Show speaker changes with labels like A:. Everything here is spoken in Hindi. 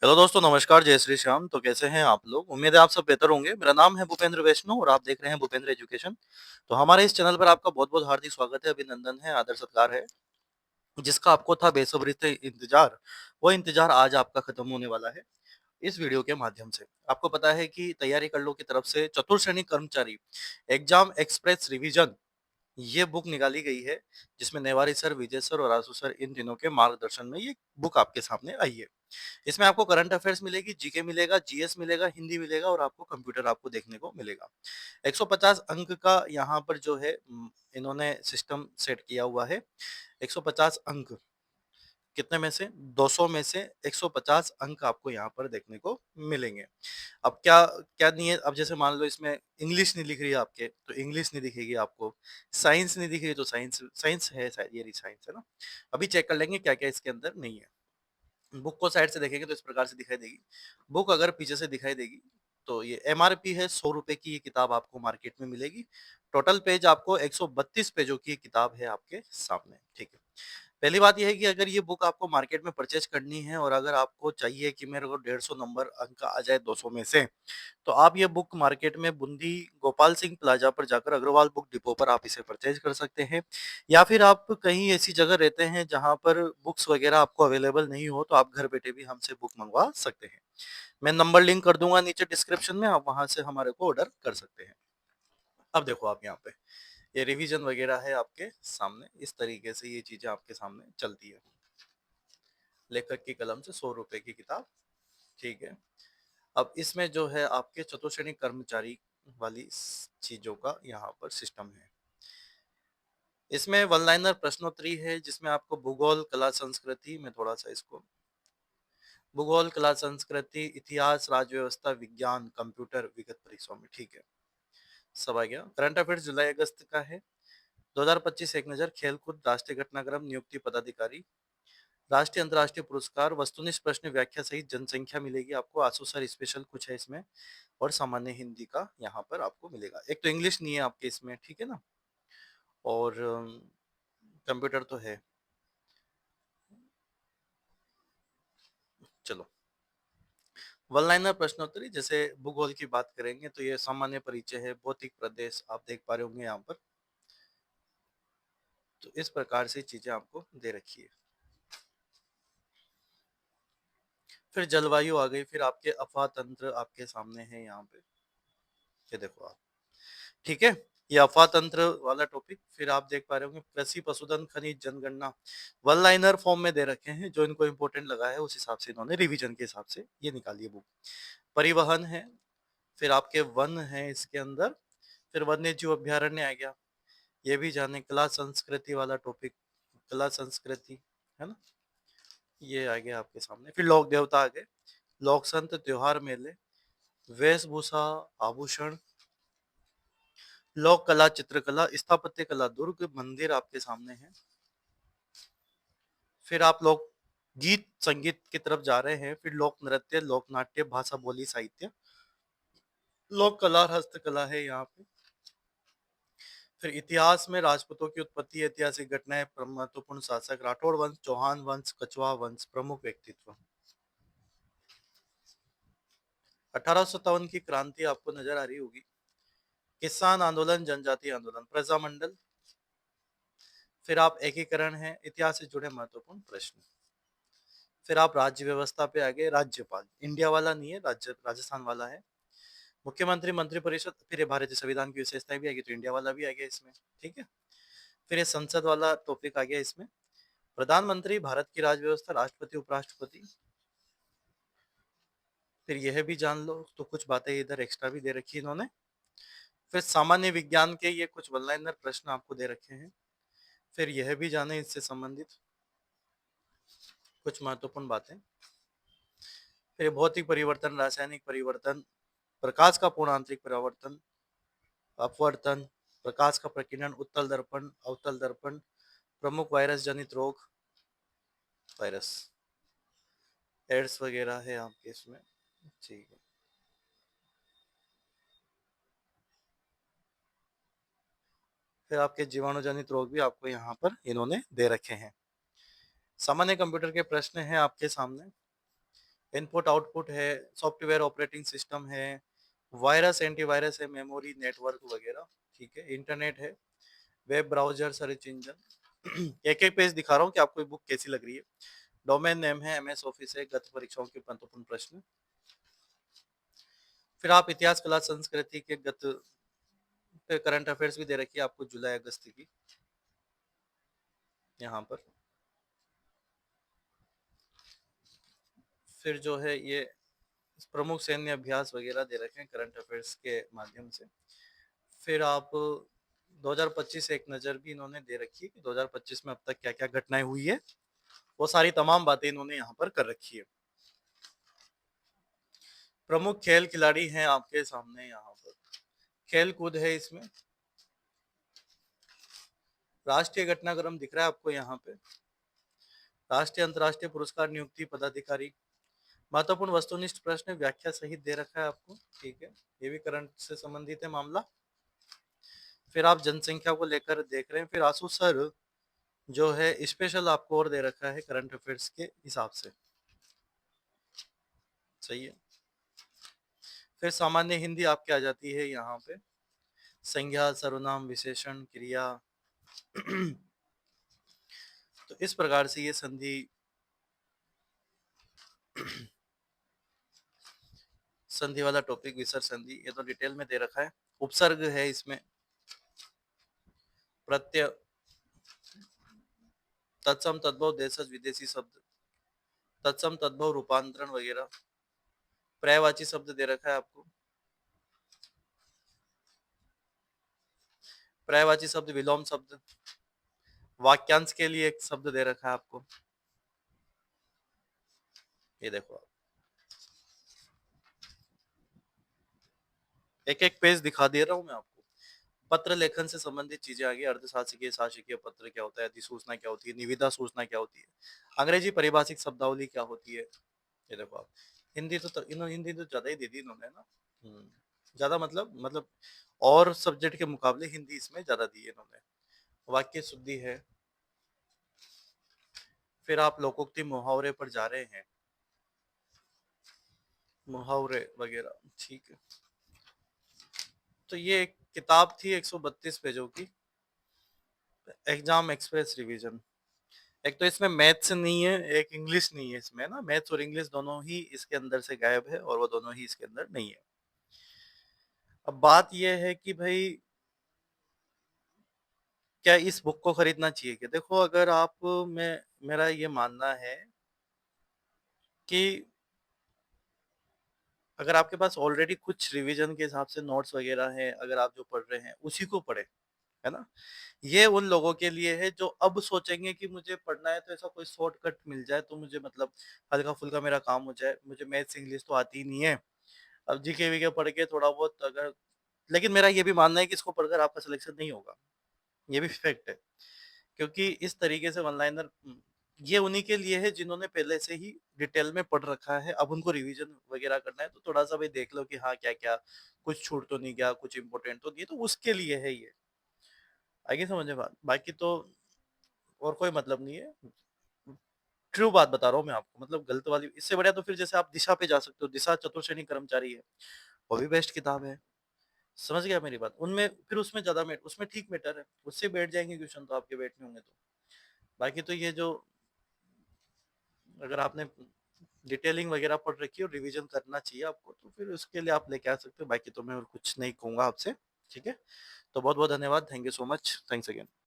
A: हेलो दोस्तों, नमस्कार, जय श्री श्याम। तो कैसे हैं आप लोग? उम्मीद है आप सब बेहतर होंगे। मेरा नाम है भूपेंद्र वैष्णव और आप देख रहे हैं भूपेंद्र एजुकेशन। तो हमारे इस चैनल पर आपका बहुत-बहुत हार्दिक स्वागत है, अभिनंदन है, आदर सत्कार है। जिसका आपको था बेसब्री से इंतजार, वो इंतजार आज आपका खत्म होने वाला है इस वीडियो के माध्यम से। आपको पता है कि तैयारी कर लो की तरफ से चतुर श्रेणी कर्मचारी एग्जाम एक्सप्रेस रिवीजन ये बुक निकाली गई है, जिसमें नेवारी सर, विजय सर और आशु सर इन तीनों के मार्गदर्शन में ये बुक आपके सामने आई है। इसमें आपको करंट अफेयर्स मिलेगी, जीके मिलेगा, जीएस मिलेगा, हिंदी मिलेगा और आपको कंप्यूटर आपको देखने को मिलेगा। 150 अंक का यहाँ पर जो है इन्होंने सिस्टम सेट किया हुआ है। 150 अंक कितने में से? 200 में से 150 अंक आपको यहाँ पर देखने को मिलेंगे। अब क्या क्या नहीं है? अब जैसे मान लो इसमें इंग्लिश नहीं लिख रही है आपके, तो इंग्लिश नहीं दिखेगी आपको। साइंस नहीं दिख रही तो साइंस साइंस है, शायद ये रही साइंस, है ना? अभी चेक कर लेंगे क्या-क्या इसके अंदर नहीं है। बुक को साइड से देखेंगे तो इस प्रकार से दिखाई देगी। बुक अगर पीछे से दिखाई देगी तो ये एमआरपी है, 100 रुपए की ये किताब आपको मार्केट में मिलेगी। टोटल पेज आपको 132 पेजों की किताब है आपके सामने, ठीक है। पहली बात ये है कि अगर ये बुक आपको मार्केट में परचेज करनी है और अगर आपको चाहिए कि मेरे को 150 नंबर अंक आ जाए 200 में से, तो आप ये बुक मार्केट में बूंदी गोपाल सिंह प्लाजा पर जाकर अग्रवाल बुक डिपो पर आप इसे परचेज कर सकते हैं। या फिर आप कहीं ऐसी जगह रहते हैं जहां पर बुक्स वगैरह आपको अवेलेबल नहीं हो, तो आप घर बैठे भी हमसे बुक मंगवा सकते हैं। मैं नंबर लिंक कर दूंगा नीचे डिस्क्रिप्शन में, आप वहां से हमारे को ऑर्डर कर सकते हैं। अब देखो आप यहाँ पे ये रिवीजन वगैरह है आपके सामने, इस तरीके से ये चीजें आपके सामने चलती है। लेखक की कलम से 100 रुपए की किताब, ठीक है। अब इसमें जो है आपके चतुर्श्रेणी कर्मचारी वाली चीजों का यहाँ पर सिस्टम है। इसमें वन लाइनर प्रश्नोत्तरी है, जिसमें आपको भूगोल, कला, संस्कृति में थोड़ा सा इसको भूगोल, कला, संस्कृति, इतिहास, राज्य व्यवस्था, विज्ञान, कंप्यूटर, विगत परीक्षाओं में, ठीक है। सब आ गया। करंट अफेयर्स जुलाई अगस्त का है। 2025 एक नजर, खेलकूद, राष्ट्रीय घटनाक्रम, नियुक्ति पदाधिकारी, राष्ट्रीय अंतर्राष्ट्रीय पुरस्कार, वस्तुनिष्ठ प्रश्न व्याख्या सहित जनसंख्या मिलेगी आपको। आंसू सर स्पेशल कुछ है इसमें, और सामान्य हिंदी का यहाँ पर आपको मिलेगा। एक तो इंग्लिश नहीं है आपके इसमें, ठीक है ना? और कंप्यूटर तो है। चलो, वन लाइनर प्रश्नोत्तरी, जैसे भूगोल की बात करेंगे तो ये सामान्य परिचय है, भौतिक प्रदेश आप देख पा रहे होंगे यहाँ पर। तो इस प्रकार से चीजें आपको दे रखी है। फिर जलवायु आ गई, फिर आपके अफवाह तंत्र आपके सामने है यहाँ पे, ये देखो आप, ठीक है। ये अफवाह तंत्र वाला टॉपिक। फिर आप देख पा रहे होंगे कृषि, पशुधन, खनिज, जनगणना, वन लाइनर फॉर्म में दे रखे हैं, जो इनको इंपोर्टेंट लगा है उस हिसाब से इन्होंने रिवीजन के हिसाब से ये निकाली है बुक। परिवहन है, फिर आपके वन है इसके अंदर, फिर वन्य जीव अभ्यारण्य आ गया, ये भी जाने। कला संस्कृति वाला टॉपिक, कला संस्कृति, है ना? ये आ गया आपके सामने। फिर लोक देवता आ गए, लोक संत, त्योहार, मेले, वेशभूषा, आभूषण, लोक कला, चित्रकला, स्थापत्य कला, दुर्ग मंदिर आपके सामने है। फिर आप लोग गीत संगीत की तरफ जा रहे हैं, फिर लोक नृत्य, लोक नाट्य, भाषा, बोली, साहित्य, लोक कला और हस्तकला है यहाँ पे। फिर इतिहास में राजपूतों की उत्पत्ति, ऐतिहासिक घटनाएं, महत्वपूर्ण शासक, राठौड़ वंश, चौहान वंश, कछवा वंश, प्रमुख व्यक्तित्व। 1857 की क्रांति आपको नजर आ रही होगी। किसान आंदोलन, जनजाति आंदोलन, प्रजामंडल। फिर आप एकीकरण है, इतिहास से जुड़े महत्वपूर्ण प्रश्न। फिर आप राज्य व्यवस्था पे आ गए, राज्यपाल इंडिया वाला नहीं है, राज्य राजस्थान वाला है। मुख्यमंत्री, मंत्रिपरिषद, फिर ये भारतीय संविधान की विशेषताएं भी आ गई, तो इंडिया वाला भी आ गया इसमें, ठीक है। फिर ये संसद वाला टॉपिक आ गया इसमें। प्रधानमंत्री, भारत की राज्य व्यवस्था, राष्ट्रपति, उपराष्ट्रपति। फिर यह भी जान लो, तो कुछ बातें इधर एक्स्ट्रा भी दे रखी है इन्होंने। फिर सामान्य विज्ञान के ये कुछ वन लाइनर प्रश्न आपको दे रखे हैं। फिर यह भी जाने इससे संबंधित कुछ महत्वपूर्ण बातें। फिर भौतिक परिवर्तन, रासायनिक परिवर्तन, प्रकाश का पूर्ण आंतरिक परिवर्तन, अपवर्तन, प्रकाश का प्रकीर्णन, उत्तल दर्पण, अवतल दर्पण, प्रमुख वायरस जनित रोग, वायरस, एड्स वगैरह है आपके इसमें, ठीक है। फिर आपके जीवाणु जनित रोग भी आपको यहाँ पर इन्होंने दे रखे हैं। सामान्य कंप्यूटर के प्रश्न हैं आपके सामने। इनपुट आउटपुट है, सॉफ्टवेयर ऑपरेटिंग सिस्टम है, वायरस एंटीवायरस है, मेमोरी नेटवर्क वगैरह, ठीक है, इंटरनेट है, वेब ब्राउजर, सर्च इंजन। एक एक पेज दिखा रहा हूँ कि आपको ये बुक कैसी लग रही है। डोमेन नेम है, एमएस ऑफिस है, गत परीक्षाओं के महत्वपूर्ण प्रश्न। फिर आप इतिहास, कला, संस्कृति के गत करंट अफेयर्स भी दे रखी है आपको जुलाई अगस्त की यहाँ पर। फिर जो है ये प्रमुख सैन्य अभ्यास वगैरह दे रखे हैं करंट अफेयर्स के माध्यम से। फिर आप 2025 एक नज़र भी इन्होंने दे रखी है कि 2025 में अब तक क्या-क्या घटनाएं हुई है, वो सारी तमाम बातें इन्होंने यहाँ पर कर रखी है। प्रमुख खेल खिलाड़ी हैं आपके सामने यहाँ पर, खेल कूद है इसमें, राष्ट्रीय घटनाक्रम दिख रहा है आपको यहाँ पे, राष्ट्रीय अंतर्राष्ट्रीय पुरस्कार नियुक्ति पदाधिकारी, महत्वपूर्ण वस्तुनिष्ठ प्रश्न व्याख्या सहित दे रखा है आपको, ठीक है, ये भी करंट से संबंधित है मामला। फिर आप जनसंख्या को लेकर देख रहे हैं। फिर आंसू सर जो है स्पेशल आपको और दे रखा है करंट अफेयर्स के हिसाब से, सही है। फिर सामान्य हिंदी आपके आ जाती है यहाँ पे, संज्ञा, सर्वनाम, विशेषण, क्रिया। तो इस प्रकार से ये संधि संधि वाला टॉपिक, विसर्ग संधि, ये तो डिटेल में दे रखा है। उपसर्ग है इसमें, प्रत्यय, तत्सम तद्भव, देशज विदेशी शब्द, तत्सम तद्भव रूपांतरण वगैरह, पर्यायवाची शब्द दे रखा है आपको, पर्यायवाची शब्द, विलोम शब्द, वाक्यांश के लिए एक शब्द दे रखा है आपको, ये देखो आप। एक एक पेज दिखा दे रहा हूँ मैं आपको। पत्र लेखन से संबंधित चीजें आ गई, अर्धशासकीय, शासकीय पत्र क्या होता है, अधिसूचना क्या होती है, निविदा सूचना क्या होती है, अंग्रेजी परिभाषिक शब्दावली क्या होती है, ये देखो आप। हिंदी तो इन्होंने हिंदी तो ज्यादा ही दे दी इन्होंने ना। ज्यादा मतलब और सब्जेक्ट के मुकाबले हिंदी इसमें ज्यादा दी है इन्होंने। वाक्य शुद्धि है। फिर आप लोकोक्ति मुहावरे पर जा रहे हैं, मुहावरे वगैरह, ठीक है। तो ये एक किताब थी 132 पेजों की, एग्जाम एक्सप्रेस रिवीजन। एक तो इसमें मैथ्स नहीं है, एक इंग्लिश नहीं है इसमें ना, मैथ्स और इंग्लिश दोनों ही इसके अंदर से गायब है और वो दोनों ही इसके अंदर नहीं है। अब बात यह है कि भाई क्या इस बुक को खरीदना चाहिए? कि देखो, अगर आप मैं मेरा ये मानना है कि अगर आपके पास ऑलरेडी कुछ रिवीजन के हिसाब से नोट्स वगैरह हैं, अगर आप जो पढ़ रहे हैं उसी को पढ़े, है ना? ये उन लोगों के लिए है जो अब सोचेंगे कि मुझे पढ़ना है तो ऐसा कोई शॉर्टकट मिल जाए तो मुझे मतलब हल्का-फुल्का मेरा काम हो जाए। मुझे मैथ्स, इंग्लिश तो आती ही नहीं है। अब जीके-वीके पढ़ के थोड़ा बहुत अगर, लेकिन मेरा ये भी मानना है कि इसको पढ़कर आपका सिलेक्शन नहीं होगा। ये भी फैक्ट है। क्योंकि इस तरीके से वन लाइनर ये उन्हीं के लिए है जिन्होंने पहले से ही डिटेल में पढ़ रखा है। अब उनको रिवीजन वगैरह करना है तो थोड़ा-सा भाई देख लो कि हाँ, क्या-क्या कुछ छूट तो नहीं गया, कुछ इम्पोर्टेंट तो नहीं है, तो उसके लिए है ये। आगे समझ में बात? बाकी तो और कोई मतलब नहीं है। ट्रू बात बता रहा हूँ मैं आपको, मतलब गलत वाली इससे बढ़िया तो फिर जैसे आप दिशा पे जा सकते हो, दिशा चतुर्श्रेणी कर्मचारी है, वो भी बेस्ट किताब है। समझ गया मेरी बात? उनमें फिर उसमें ज़्यादा उसमें ठीक मैटर है, उससे बैठ जाएँगे क्वेश्चन तो आपके बैठने होंगे तो। बाकी तो ये जो अगर आपने डिटेलिंग वगैरह पढ़ रखी है और रिवीजन करना चाहिए आपको, तो फिर उसके लिए आप लेके आ सकते हो। बाकी तो मैं और कुछ नहीं कहूँगा आपसे, ठीक है? तो बहुत-बहुत धन्यवाद। Thank you so much. Thanks again.